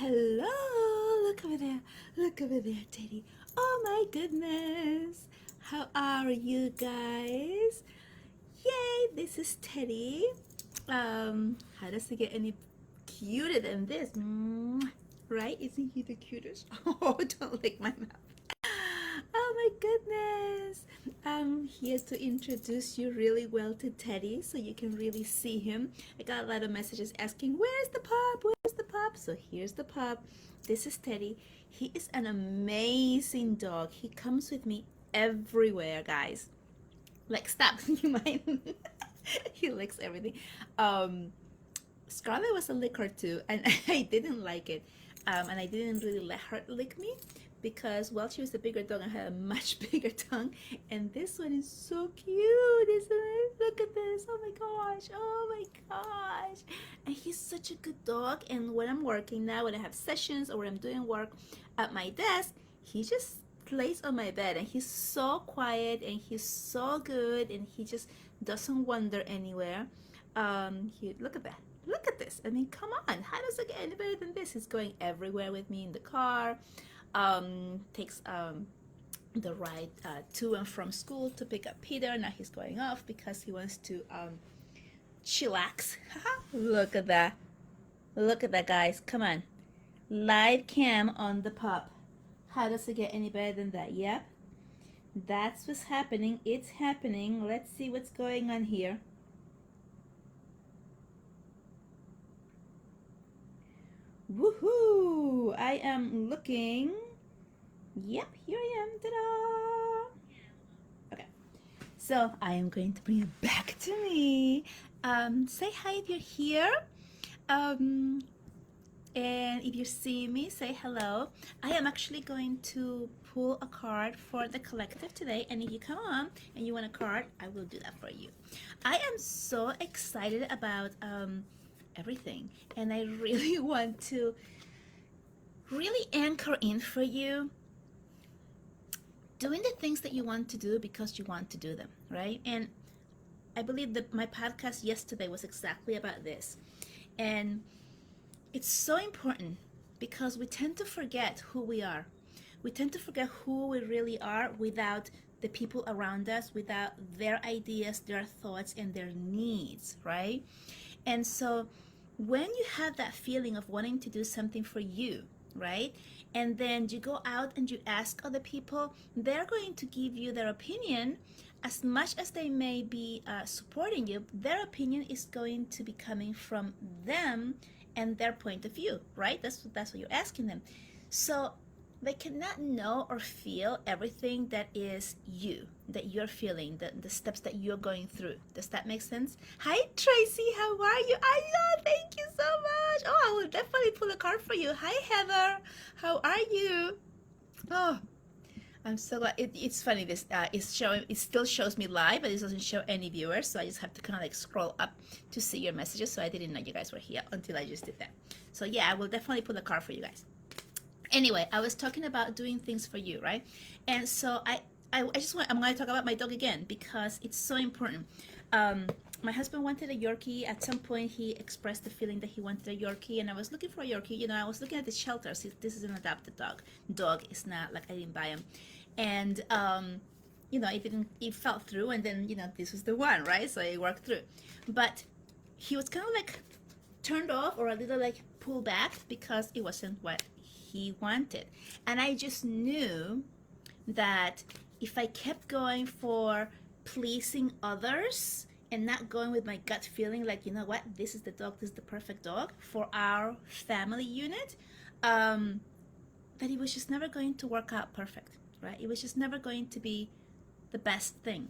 Hello, look over there. Look over there, Teddy. Oh my goodness. How are you guys? Yay, this is Teddy. How does it get any cuter than this? Right? Isn't he the cutest? Oh, don't lick my mouth. Oh my goodness. I'm here to introduce you really well to Teddy so you can really see him. I got a lot of messages asking, where's the pup? Where's the pup? So here's the pup. This is Teddy. He is an amazing dog. He comes with me everywhere, guys. Like, stop. You mind? He licks everything. Um, Scarlett was a licker too, and I didn't like it. And I didn't really let her lick me because, well, she was a bigger dog and had a much bigger tongue. And this one is so cute, isn't it? Look at this. Oh my gosh. Oh my gosh. And he's such a good dog. And when I'm working now, when I have sessions or when I'm doing work at my desk, he just lays on my bed and he's so quiet and he's so good and he just doesn't wander anywhere. Look at that. Look at this. I mean, come on. How does it get any better than this? He's going everywhere with me in the car. Takes the ride to and from school to pick up Peter. Now he's going off because he wants to chillax. Look at that. Look at that, guys. Come on. Live cam on the pup. How does it get any better than that? Yep. That's what's happening. It's happening. Let's see what's going on here. Woohoo! I am looking. Yep, here I am. Ta-da! Okay, so I am going to bring it back to me. Say hi if you're here. And if you see me, say hello. I am actually going to pull a card for the collective today. And if you come on and you want a card, I will do that for you. I am so excited about everything, and I really want to really anchor in for you doing the things that you want to do because you want to do them, right? And I believe that my podcast yesterday was exactly about this. And it's so important because we tend to forget who we are. We tend to forget who we really are without the people around us, without their ideas, their thoughts, and their needs, right? And so when you have that feeling of wanting to do something for you, right? And then you go out and you ask other people, they're going to give you their opinion. As much as they may be supporting you, their opinion is going to be coming from them and their point of view, right? That's what you're asking them. So they cannot know or feel everything that is you, that you're feeling, the steps that you're going through. Does that make sense? Hi, Tracy. How are you? I know. Thank you so much. Oh, I will definitely pull a card for you. Hi, Heather. How are you? Oh, I'm so glad. It's funny. This is showing. It still shows me live, but it doesn't show any viewers. So I just have to kind of like scroll up to see your messages. So I didn't know you guys were here until I just did that. So yeah, I will definitely pull a card for you guys. Anyway, I was talking about doing things for you, right? And so I'm going to talk about my dog again because it's so important. My husband wanted a Yorkie. At some point, he expressed the feeling that he wanted a Yorkie, and I was looking for a Yorkie. You know, I was looking at the shelters. This is an adopted dog. Dog is not like I didn't buy him, and you know, it fell through, and then you know, this was the one, right? So it worked through, but he was kind of like turned off or a little like pulled back because it wasn't what he wanted. And I just knew that if I kept going for pleasing others and not going with my gut feeling, like, you know what, this is the dog, this is the perfect dog for our family unit, that it was just never going to work out perfect, right? It was just never going to be the best thing.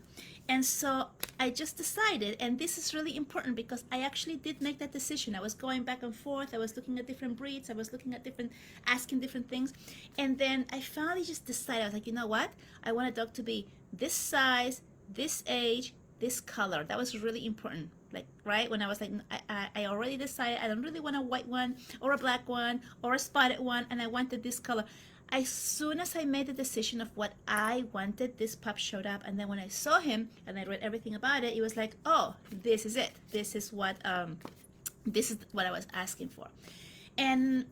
And so I just decided, and this is really important because I actually did make that decision. I was going back and forth. I was looking at different breeds. I was looking at asking different things. And then I finally just decided, I was like, you know what? I want a dog to be this size, this age, this color. That was really important. Like, right? When I was like, I already decided I don't really want a white one or a black one or a spotted one, and I wanted this color. As soon as I made the decision of what I wanted, this pup showed up. And then when I saw him and I read everything about it, it was like, oh, this is it. This is what I was asking for. And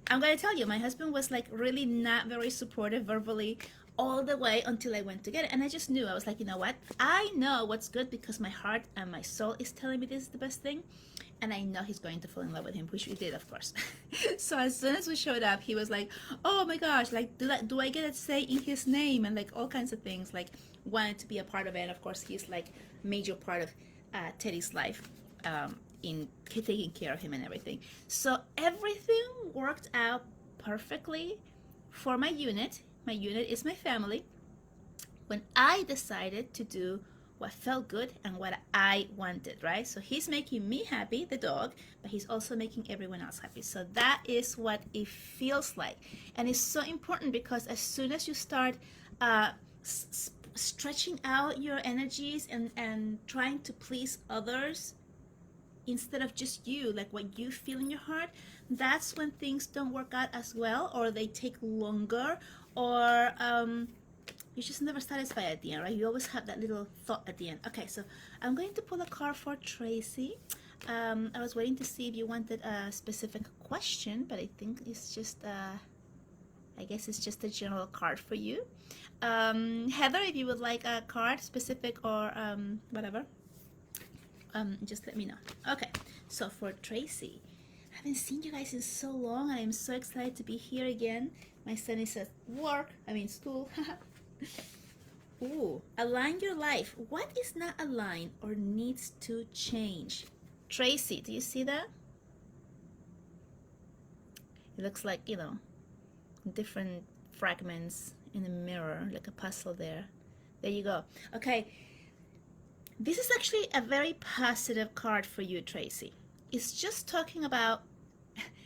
I'm gonna tell you, my husband was like really not very supportive verbally all the way until I went to get it. And I just knew, I was like, you know what? I know what's good because my heart and my soul is telling me this is the best thing. And I know he's going to fall in love with him, which we did, of course. So as soon as we showed up, he was like, oh my gosh, like, do I get to say in his name? And like all kinds of things, like wanted to be a part of it. And of course, he's like major part of Teddy's life. In taking care of him and everything. So everything worked out perfectly for my unit. My unit is my family. When I decided to do what felt good and what I wanted, right? So he's making me happy, the dog, but he's also making everyone else happy. So that is what it feels like. And it's so important because as soon as you start stretching out your energies and trying to please others, instead of just you, like what you feel in your heart, that's when things don't work out as well, or they take longer, or you're just never satisfied at the end, right? You always have that little thought at the end. Okay, so I'm going to pull a card for Tracy. I was waiting to see if you wanted a specific question, but I think it's just I guess it's just a general card for you. Heather, if you would like a card specific or whatever, just let me know. Okay, so for Tracy, I haven't seen you guys in so long, and I'm so excited to be here again. My son is at school. Ooh, align your life. What is not aligned or needs to change? Tracy, do you see that? It looks like, different fragments in the mirror, like a puzzle there. There you go. Okay, this is actually a very positive card for you, Tracy. It's just talking about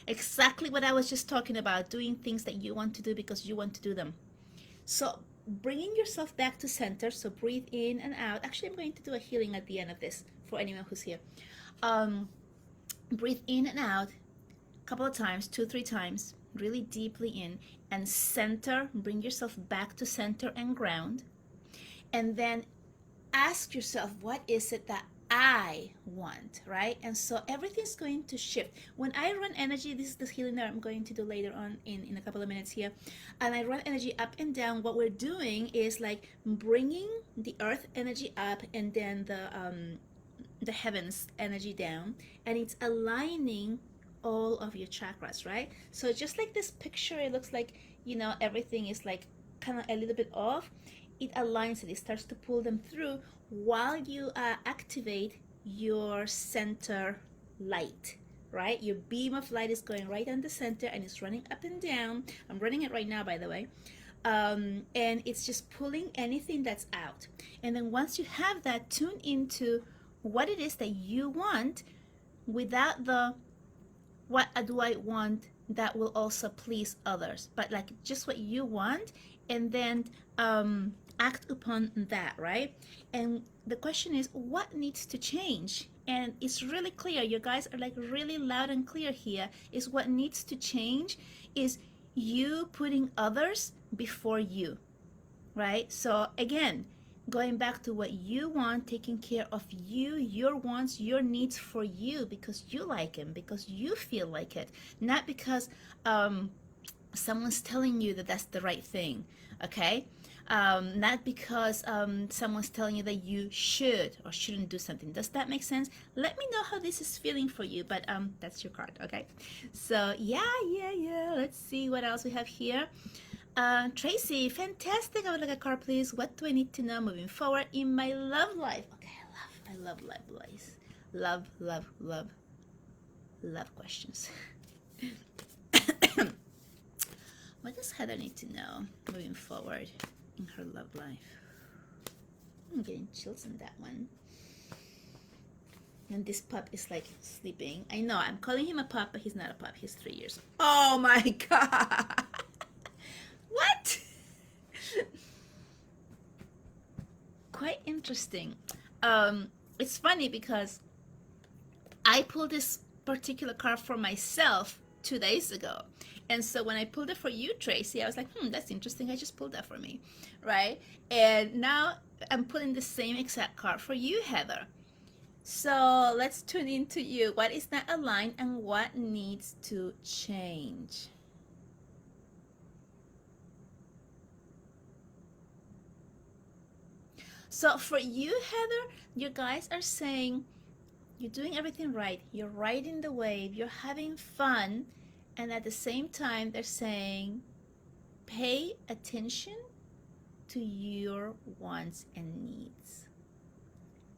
exactly what I was just talking about, doing things that you want to do because you want to do them. So bringing yourself back to center, so breathe in and out. Actually, I'm going to do a healing at the end of this for anyone who's here. Breathe in and out a couple of times, 2-3 times, really deeply in, and center, bring yourself back to center and ground. And then ask yourself, what is it that I want, right? And so everything's going to shift. When I run energy, this is the healing that I'm going to do later on in a couple of minutes here, and I run energy up and down, what we're doing is like bringing the earth energy up and then the heavens energy down, and it's aligning all of your chakras, right? So just like this picture, it looks like, everything is like kind of a little bit off. It aligns it starts to pull them through while you activate your center light, right? Your beam of light is going right down the center and it's running up and down. I'm running it right now, by the way. And it's just pulling anything that's out. And then once you have that, tune into what it is that you want without the what do I want that will also please others, but like just what you want, and then act upon that, right? And the question is, what needs to change? And it's really clear, you guys are like really loud and clear here, is what needs to change is you putting others before you, right? So again, going back to what you want, taking care of you, your wants, your needs for you because you like them, because you feel like it, not because someone's telling you that that's the right thing, okay? Not because someone's telling you that you should or shouldn't do something. Does that make sense? Let me know how this is feeling for you, but that's your card, okay? So yeah. Let's see what else we have here. Tracy, fantastic. I would like a card, please. What do I need to know moving forward in my love life? Okay, I love love life. Love questions. What does Heather need to know moving forward in her love life? I'm getting chills on that one. And this pup is like sleeping. I know, I'm calling him a pup, but he's not a pup. He's 3 years. Oh my God. What? Quite interesting. It's funny because I pulled this particular card for myself 2 days ago. And so when I pulled it for you, Tracy, I was like, that's interesting. I just pulled that for me, right? And now I'm pulling the same exact card for you, Heather. So let's tune into you. What is not aligned and what needs to change? So for you, Heather, your guys are saying you're doing everything right. You're riding the wave. You're having fun. And at the same time, they're saying pay attention to your wants and needs.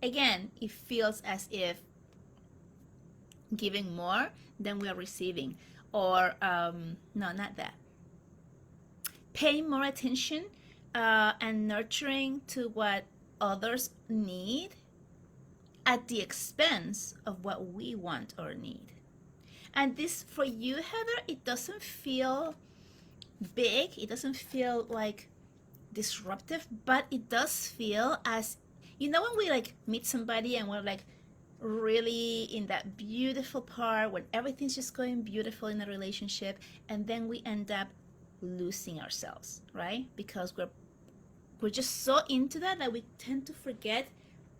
Again, it feels as if giving more than we are receiving. Or, no, not that. Paying more attention and nurturing to what others need at the expense of what we want or need. And this, for you, Heather, it doesn't feel big. It doesn't feel like disruptive, but it does feel as, you know, when we like meet somebody and we're like really in that beautiful part when everything's just going beautiful in a relationship, and then we end up losing ourselves, right? Because we're just so into that we tend to forget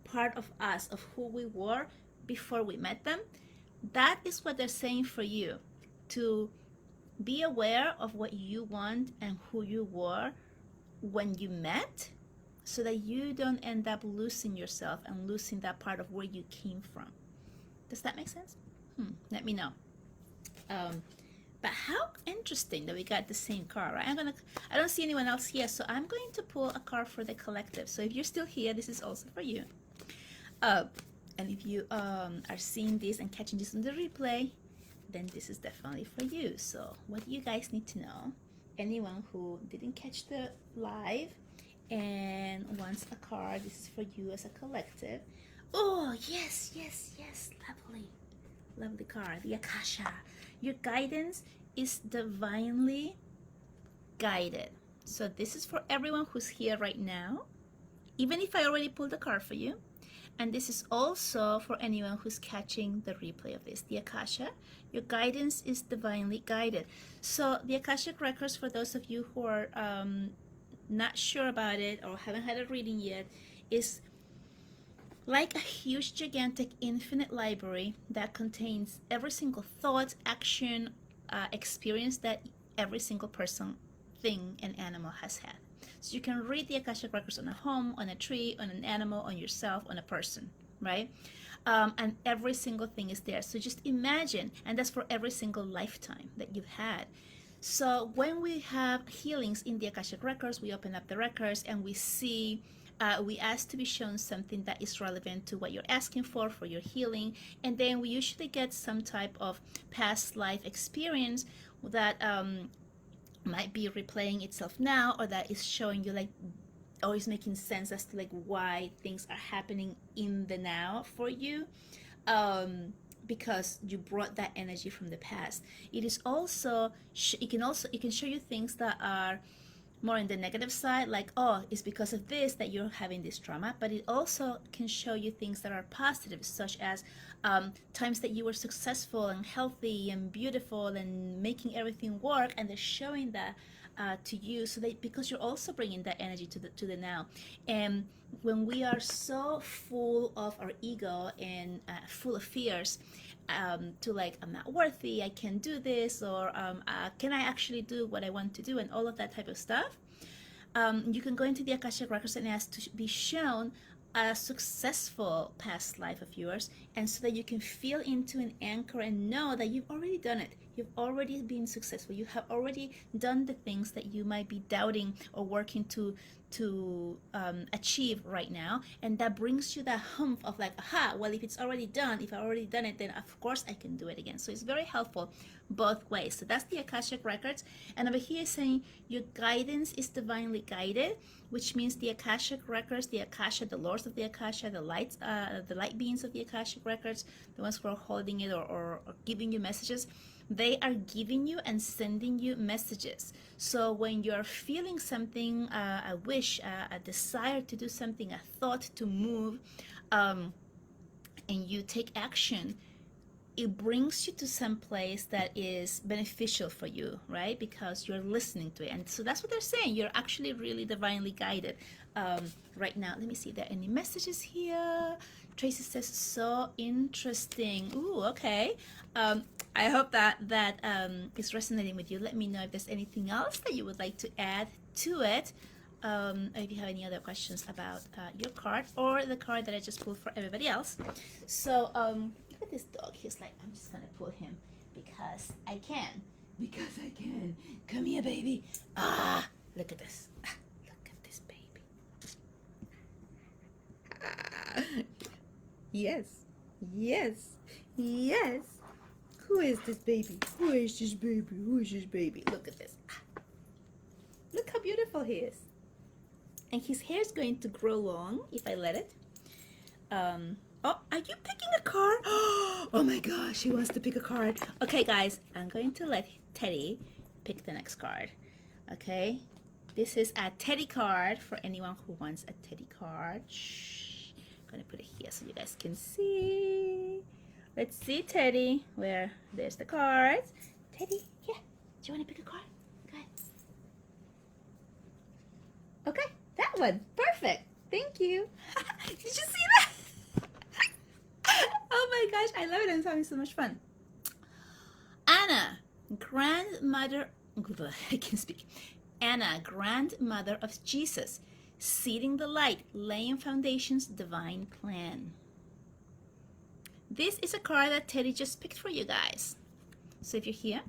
part of us, of who we were before we met them. That is what they're saying for you, to be aware of what you want and who you were when you met, so that you don't end up losing yourself and losing that part of where you came from. Does that make sense? Let me know. But how interesting that we got the same card, right? I don't see anyone else here, so I'm going to pull a card for the collective. So if you're still here, this is also for you. And if you are seeing this and catching this on the replay, then this is definitely for you. So what do you guys need to know? Anyone who didn't catch the live and wants a card, this is for you as a collective. Oh, yes, yes, yes, lovely. Lovely card, the Akasha. Your guidance is divinely guided. So this is for everyone who's here right now, even if I already pulled the card for you. And this is also for anyone who's catching the replay of this. The Akasha, your guidance is divinely guided. So the Akashic Records, for those of you who are not sure about it or haven't had a reading yet, is like a huge, gigantic, infinite library that contains every single thought, action, experience that every single person, thing, and animal has had. So you can read the Akashic Records on a home, on a tree, on an animal, on yourself, on a person, right? And every single thing is there. So just imagine, and that's for every single lifetime that you've had. So when we have healings in the Akashic Records, we open up the records and we see, we ask to be shown something that is relevant to what you're asking for your healing. And then we usually get some type of past life experience that might be replaying itself now, or that is showing you like, or is making sense as to like why things are happening in the now for you, because you brought that energy from the past. It is also, it can show you things that are more in the negative side, like, oh, it's because of this that you're having this trauma. But it also can show you things that are positive, such as times that you were successful and healthy and beautiful and making everything work, and they're showing that to you, so that, because you're also bringing that energy to the now. And when we are so full of our ego and full of fears, to like, I'm not worthy, I can't do this, or can I actually do what I want to do, and all of that type of stuff, you can go into the Akashic Records and ask to be shown a successful past life of yours, and so that you can feel into an anchor and know that you've already done it. You've already been successful. You have already done the things that you might be doubting or working to achieve right now, and that brings you that hump of like, aha, well, if it's already done, if I've already done it, then of course I can do it again. So it's very helpful both ways. So that's the Akashic Records. And over here is saying your guidance is divinely guided, which means the Akashic Records, the Akasha, the lords of the Akasha, the light beings of the Akashic Records, the ones who are holding it or giving you messages, they are giving you and sending you messages. So when you're feeling something, a wish, a desire to do something, a thought to move, and you take action, it brings you to some place that is beneficial for you, right? Because you're listening to it. And so that's what they're saying. You're actually really divinely guided right now. Let me see if there are any messages here. Tracy says, so interesting. Ooh, okay. I hope that is resonating with you. Let me know if there's anything else that you would like to add to it. If you have any other questions about your card or the card that I just pulled for everybody else. So look at this dog. He's like, I'm just gonna pull him because I can. Because I can. Come here, baby. Ah, look at this. Ah, look at this baby. Ah. Yes, yes, yes. Who is this baby? Who is this baby? Who is this baby? Look at this. Ah. Look how beautiful he is. And his hair is going to grow long if I let it. Oh, are you picking a card? Oh my gosh, he wants to pick a card. Okay, guys, I'm going to let Teddy pick the next card. Okay, this is a Teddy card for anyone who wants a Teddy card. Shh. I'm gonna put it here so you guys can see. Let's see, Teddy. Where? There's the cards. Teddy, yeah. Do you want to pick a card? Go ahead. Okay, that one. Perfect. Thank you. Did you see that? Oh my gosh, I love it. I'm having so much fun. Anna, grandmother. I can speak. Anna, grandmother of Jesus, seeding the light, laying foundations, divine plan. This is a card that Teddy just picked for you guys. So if you're here,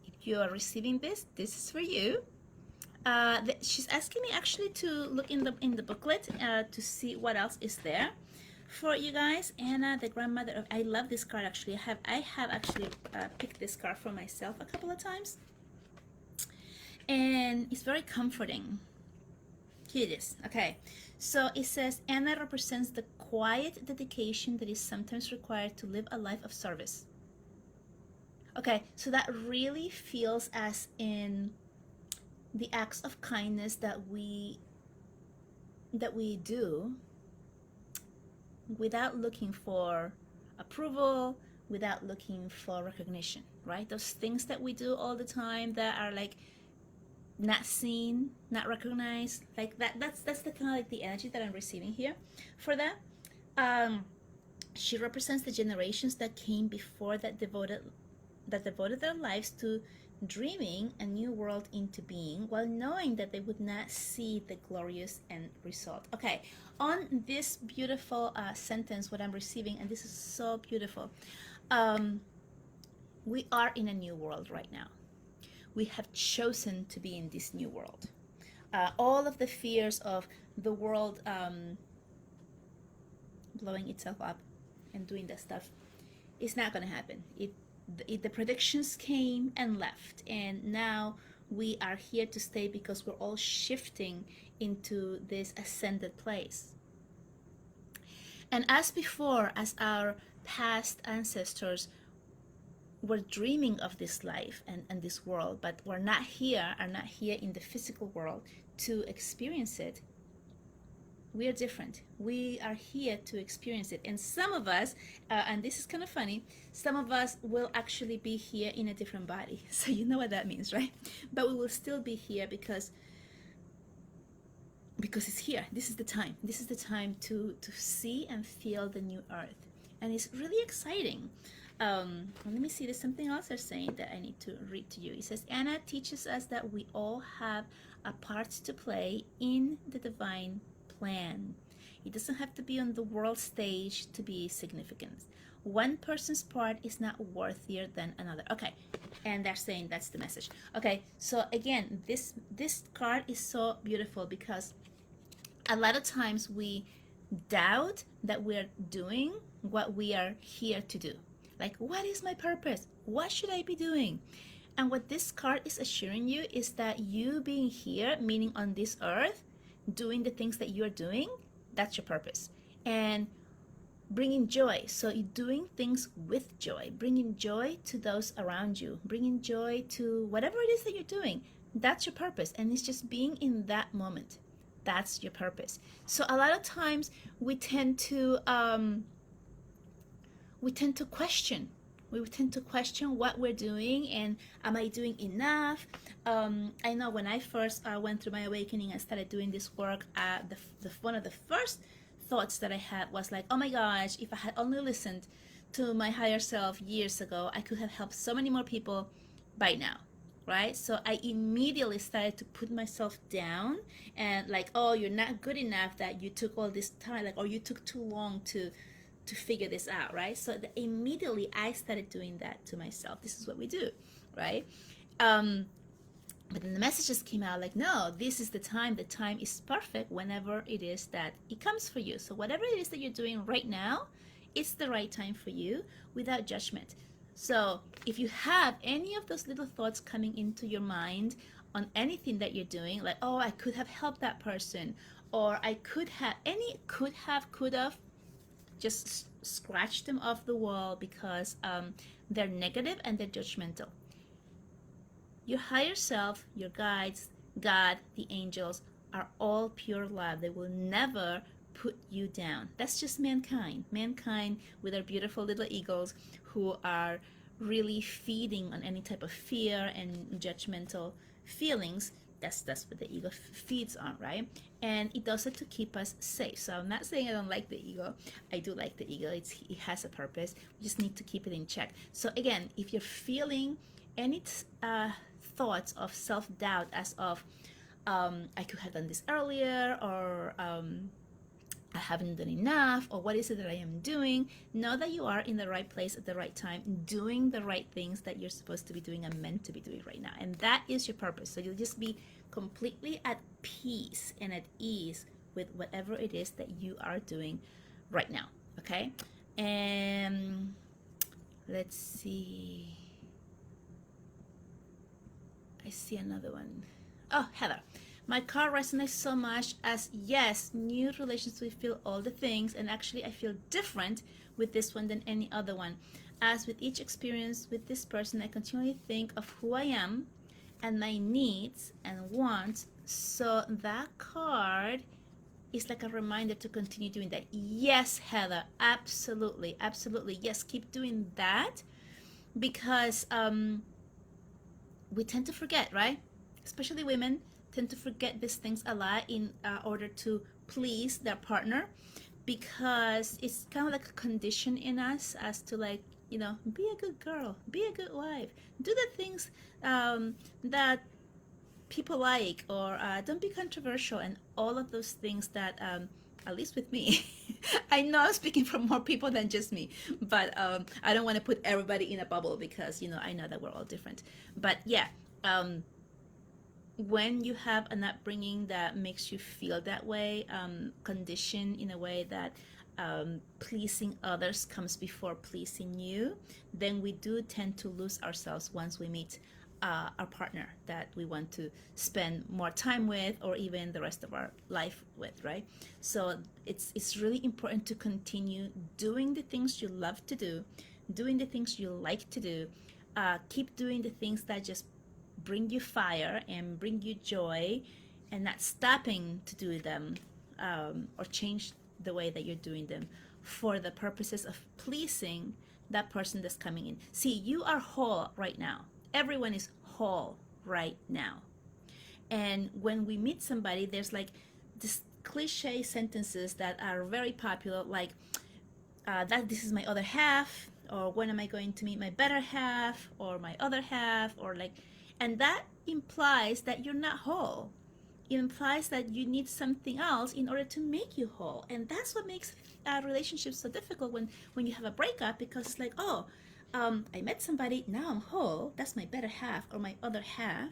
if you are receiving this, this is for you. She's asking me actually to look in the booklet to see what else is there for you guys. Anna, the grandmother of. I love this card actually. I have actually picked this card for myself a couple of times, and it's very comforting. Here it is. Okay, so it says Anna represents the quiet dedication that is sometimes required to live a life of service. Okay, so that really feels as in the acts of kindness that we do without looking for approval, without looking for recognition, right? Those things that we do all the time that are like not seen, not recognized, like that's the kind of like the energy that I'm receiving here for that. She represents the generations that came before that devoted their lives to dreaming a new world into being while knowing that they would not see the glorious end result. Okay, on this beautiful sentence, what I'm receiving, and this is so beautiful, we are in a new world right now. We have chosen to be in this new world. All of the fears of the world blowing itself up and doing that stuff is not going to happen. The predictions came and left, and now we are here to stay because we're all shifting into this ascended place. And as before, as our past ancestors were dreaming of this life and this world, but are not here in the physical world to experience it, we are different. We are here to experience it. And some of us, and this is kind of funny, some of us will actually be here in a different body. So you know what that means, right? But we will still be here because it's here. This is the time. This is the time to see and feel the new earth. And it's really exciting. Let me see, there's something else they're saying that I need to read to you. It says, Anna teaches us that we all have a part to play in the divine plan. It doesn't have to be on the world stage to be significant. One person's part is not worthier than another. Okay, and they're saying that's the message. Okay, so again, this card is so beautiful because a lot of times we doubt that we're doing what we are here to do. Like, what is my purpose? What should I be doing? And what this card is assuring you is that you being here, meaning on this earth, doing the things that you're doing, that's your purpose. And bringing joy. So you're doing things with joy, bringing joy to those around you, bringing joy to whatever it is that you're doing. That's your purpose. And it's just being in that moment. That's your purpose. So a lot of times we tend to question. We tend to question what we're doing and am I doing enough? I know when I first went through my awakening and started doing this work, one of the first thoughts that I had was like, oh my gosh, if I had only listened to my higher self years ago, I could have helped so many more people by now, right? So I immediately started to put myself down and like, oh, you're not good enough that you took all this time, like, or you took too long to figure this out, right? So immediately I started doing that to myself. This is what we do, right? Um, but then the messages came out like, no, this is the time. The time is perfect whenever it is that it comes for you. So whatever it is that you're doing right now, it's the right time for you without judgment. So if you have any of those little thoughts coming into your mind on anything that you're doing, like, oh, I could have helped that person, or I could have, any could have, just scratch them off the wall because they're negative and they're judgmental. Your higher self, your guides, God, the angels are all pure love. They will never put you down. That's just mankind. Mankind with our beautiful little eagles who are really feeding on any type of fear and judgmental feelings. That's what the ego feeds on, right? And it does it to keep us safe. So I'm not saying I don't like the ego. I do like the ego. It has a purpose. We just need to keep it in check. So again, if you're feeling any thoughts of self-doubt as of I could have done this earlier, or I haven't done enough, or what is it that I am doing, know that you are in the right place at the right time, doing the right things that you're supposed to be doing and meant to be doing right now. And that is your purpose. So you'll just be completely at peace and at ease with whatever it is that you are doing right now. Okay? And let's see. I see another one. Oh, Heather. My car resonates so much as, yes, new relations, we feel all the things, and actually I feel different with this one than any other one. As with each experience with this person, I continually think of who I am and my needs and wants. So that card is like a reminder to continue doing that. Yes, Heather, absolutely, absolutely. Yes, keep doing that because we tend to forget, right? Especially women tend to forget these things a lot in order to please their partner, because it's kind of like a condition in us as to, like, you know, be a good girl, be a good wife, do the things that people like, or don't be controversial, and all of those things that at least with me, I know I'm speaking for more people than just me, but I don't want to put everybody in a bubble because, you know, I know that we're all different. But yeah, when you have an upbringing that makes you feel that way, conditioned in a way that pleasing others comes before pleasing you, then we do tend to lose ourselves once we meet our partner that we want to spend more time with, or even the rest of our life with, right? So it's really important to continue doing the things you love to do, doing the things you like to do. Keep doing the things that just bring you fire and bring you joy, and not stopping to do them or change the way that you're doing them for the purposes of pleasing that person that's coming in. See, you are whole right now. Everyone is whole right now. And when we meet somebody, there's like this cliche sentences that are very popular, like that this is my other half, or when am I going to meet my better half, or my other half, or like, and that implies that you're not whole. It implies that you need something else in order to make you whole, and that's what makes relationships so difficult when you have a breakup, because it's like, oh, I met somebody, now I'm whole, that's my better half or my other half,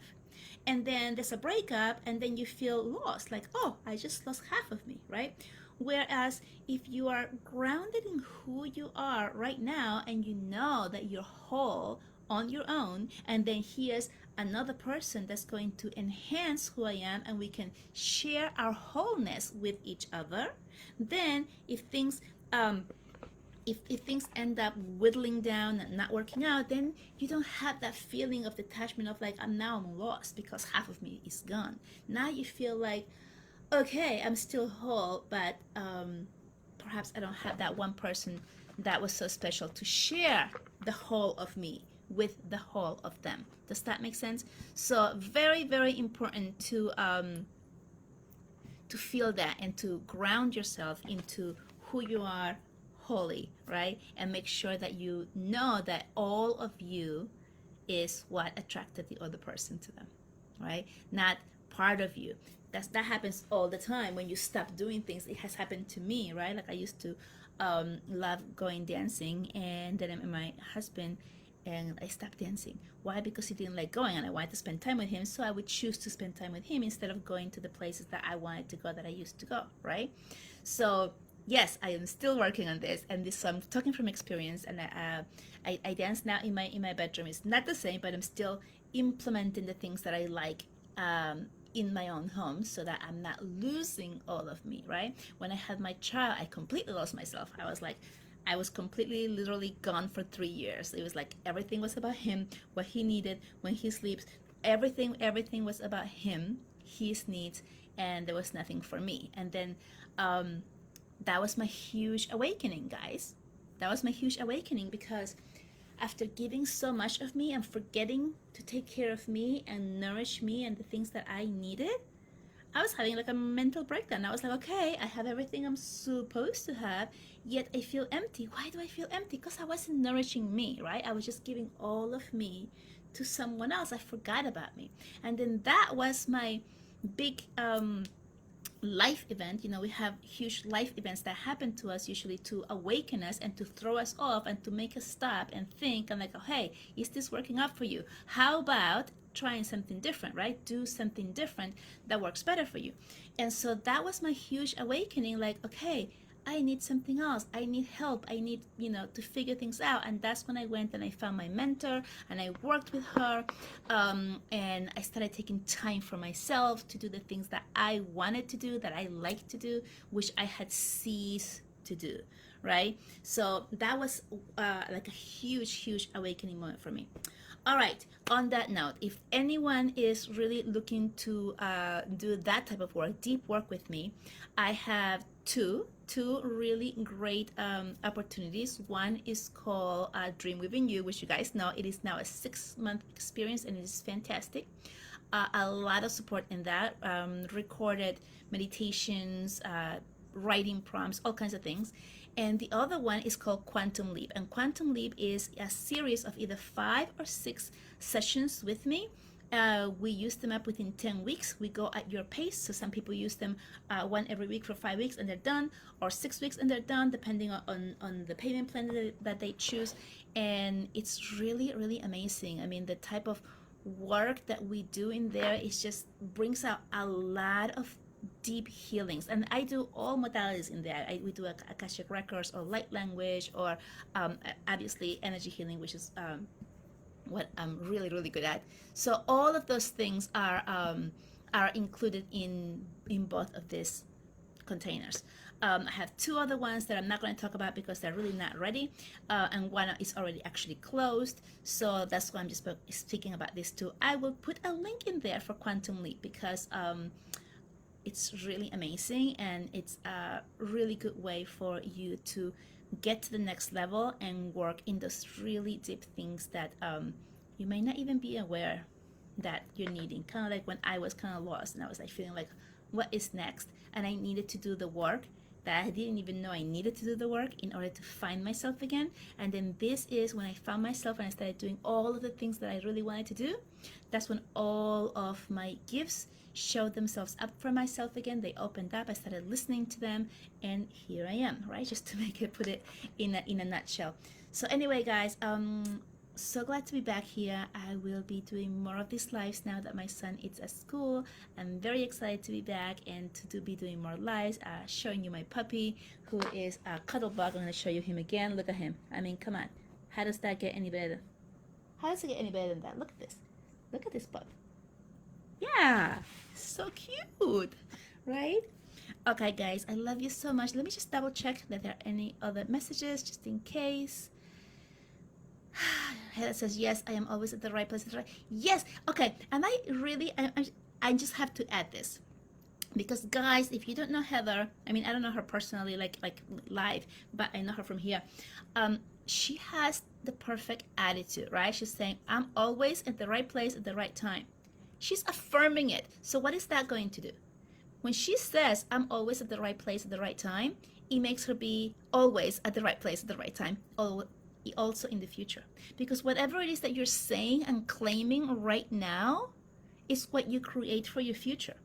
and then there's a breakup and then you feel lost, like, oh, I just lost half of me, right? Whereas if you are grounded in who you are right now and you know that you're whole on your own, and then here's another person that's going to enhance who I am, and we can share our wholeness with each other, then if things if things end up whittling down and not working out, then you don't have that feeling of detachment of like, I'm lost because half of me is gone. Now you feel like, okay, I'm still whole, but perhaps I don't have that one person that was so special to share the whole of me with the whole of them. Does that make sense? So very, very important to feel that and to ground yourself into who you are wholly, right? And make sure that you know that all of you is what attracted the other person to them, right? Not part of you. That happens all the time when you stop doing things. It has happened to me, right? Like I used to love going dancing, and then I met my husband and I stopped dancing. Why? Because he didn't like going and I wanted to spend time with him, so I would choose to spend time with him instead of going to the places that I wanted to go, that I used to go, right? So yes, I am still working on this, and this, so I'm talking from experience. And I dance now in my bedroom. It's not the same, but I'm still implementing the things that I like in my own home, so that I'm not losing all of me, right? When I had my child, I completely lost myself. I was completely, literally gone for 3 years. It was like everything was about him, what he needed, when he sleeps. Everything was about him, his needs, and there was nothing for me. And then that was my huge awakening, guys. That was my huge awakening, because after giving so much of me and forgetting to take care of me and nourish me and the things that I needed, I was having like a mental breakdown. I was like, okay, I have everything I'm supposed to have, yet I feel empty. Why do I feel empty? Because I wasn't nourishing me, right? I was just giving all of me to someone else. I forgot about me. And then that was my big life event. You know, we have huge life events that happen to us, usually to awaken us and to throw us off and to make us stop and think and like, oh, hey, is this working out for you? How about trying something different, right? Do something different that works better for you. And so that was my huge awakening, like, okay, I need something else. I need help. I need, to figure things out. And that's when I went and I found my mentor and I worked with her. And I started taking time for myself to do the things that I wanted to do, that I liked to do, which I had ceased to do, right? So that was like a huge awakening moment for me. All right, on that note, if anyone is really looking to do that type of work, deep work with me, I have two really great opportunities. One is called Dream Within You, which you guys know. It is now a 6-month experience and it is fantastic. A lot of support in that, recorded meditations, writing prompts, all kinds of things. And the other one is called Quantum Leap. And Quantum Leap is a series of either 5 or 6 sessions with me. We use them up within 10 weeks. We go at your pace. So some people use them one every week for 5 weeks and they're done, or 6 weeks and they're done, depending on the payment plan that they choose. And it's really amazing. I mean, the type of work that we do in there is just brings out a lot of deep healings. And I do all modalities in there. We do Akashic Records or light language, or obviously energy healing, which is what I'm really good at. So all of those things are included in both of these containers. I have 2 other ones that I'm not going to talk about because they're really not ready, and one is already actually closed. So that's why I'm just speaking about these 2. I will put a link in there for Quantum Leap because it's really amazing, and it's a really good way for you to get to the next level and work in those really deep things that you may not even be aware that you're needing. Kind of like when I was kind of lost and I was like feeling like, what is next? And I needed to do the work that I didn't even know I needed to do the work in order to find myself again. And then this is when I found myself and I started doing all of the things that I really wanted to do. That's when all of my gifts showed themselves up for myself again. They opened up. I started listening to them, and here I am, right? Just to put it in a nutshell. So anyway, guys, so glad to be back here. I will be doing more of these lives now that my son is at school. I'm very excited to be back and to be doing more lives, showing you my puppy, who is a Cuddlebug. I'm going to show you him again. Look at him. I mean, come on. How does that get any better? How does it get any better than that? Look at this. Look at this pup. Yeah, so cute, right? Okay, guys, I love you so much. Let me just double check that there are any other messages just in case. Heather says, yes, I am always at the right place. Yes, okay. And I just have to add this. Because guys, if you don't know Heather, I mean, I don't know her personally, like live, but I know her from here. She has the perfect attitude, right? She's saying, I'm always at the right place at the right time. She's affirming it. So what is that going to do? When she says, I'm always at the right place at the right time, it makes her be always at the right place at the right time. also in the future. Because whatever it is that you're saying and claiming right now is what you create for your future.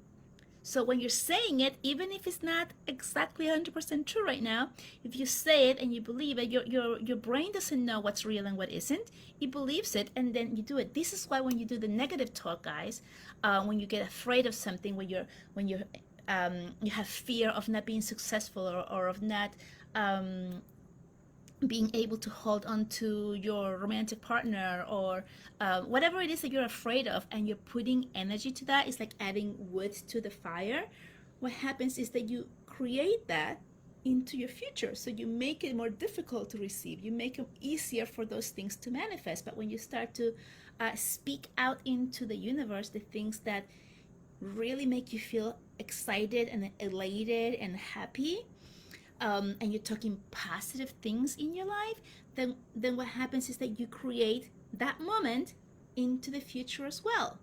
So when you're saying it, even if it's not exactly 100% true right now, if you say it and you believe it, your brain doesn't know what's real and what isn't. It believes it, and then you do it. This is why when you do the negative talk, guys, when you get afraid of something, when you have fear of not being successful, or of not being able to hold on to your romantic partner, or whatever it is that you're afraid of, and you're putting energy to that, it's like adding wood to the fire. What happens is that you create that into your future. So you make it more difficult to receive. You make it easier for those things to manifest. But when you start to speak out into the universe the things that really make you feel excited and elated and happy, and you're talking positive things in your life, then what happens is that you create that moment into the future as well.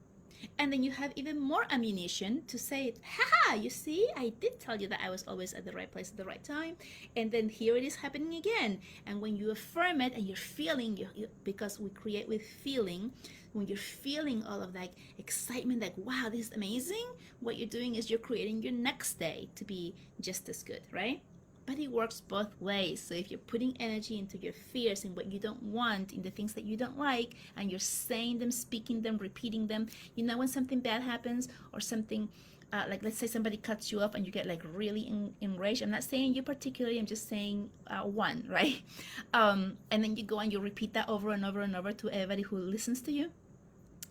And then you have even more ammunition to say, haha, you see, I did tell you that I was always at the right place at the right time. And then here it is happening again. And when you affirm it and you're feeling, because we create with feeling, when you're feeling all of that excitement, like, wow, this is amazing, what you're doing is you're creating your next day to be just as good, right? But it works both ways. So if you're putting energy into your fears and what you don't want, in the things that you don't like, and you're saying them, speaking them, repeating them, you know, when something bad happens, or something like, let's say somebody cuts you off and you get like really enraged. I'm not saying you particularly, I'm just saying one, right? And then you go and you repeat that over and over and over to everybody who listens to you.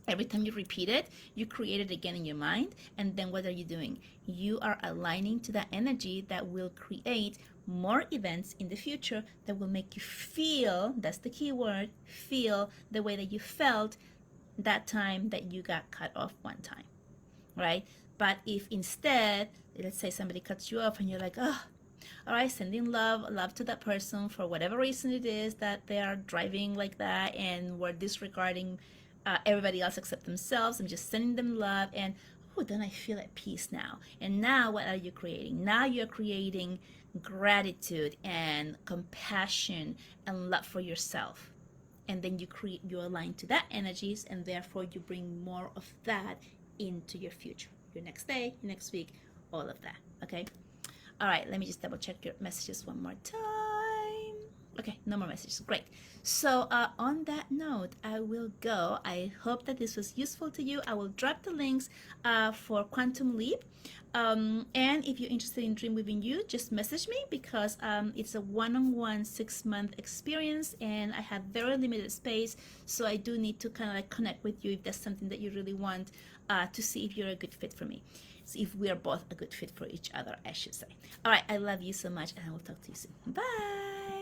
Every time you repeat it, you create it again in your mind. And then what are you doing? You are aligning to that energy that will create more events in the future that will make you feel, that's the key word, feel the way that you felt that time that you got cut off one time, right? But if instead, let's say somebody cuts you off and you're like, oh, all right, sending love to that person for whatever reason it is that they are driving like that, and we're disregarding everybody else except themselves, and just sending them love, and oh, then I feel at peace now. And now what are you creating? Now you're creating gratitude and compassion and love for yourself. And then you align to that energies, and therefore you bring more of that into your future, your next day, your next week, all of that. Okay. All right, let me just double check your messages one more time. Okay, no more messages. Great. So on that note, I will go. I hope that this was useful to you. I will drop the links for Quantum Leap. And if you're interested in Dream Within You, just message me, because it's a one-on-one 6-month experience, and I have very limited space. So I do need to kind of like connect with you if that's something that you really want, to see if you're a good fit for me. See if we are both a good fit for each other, I should say. All right, I love you so much, and I will talk to you soon. Bye.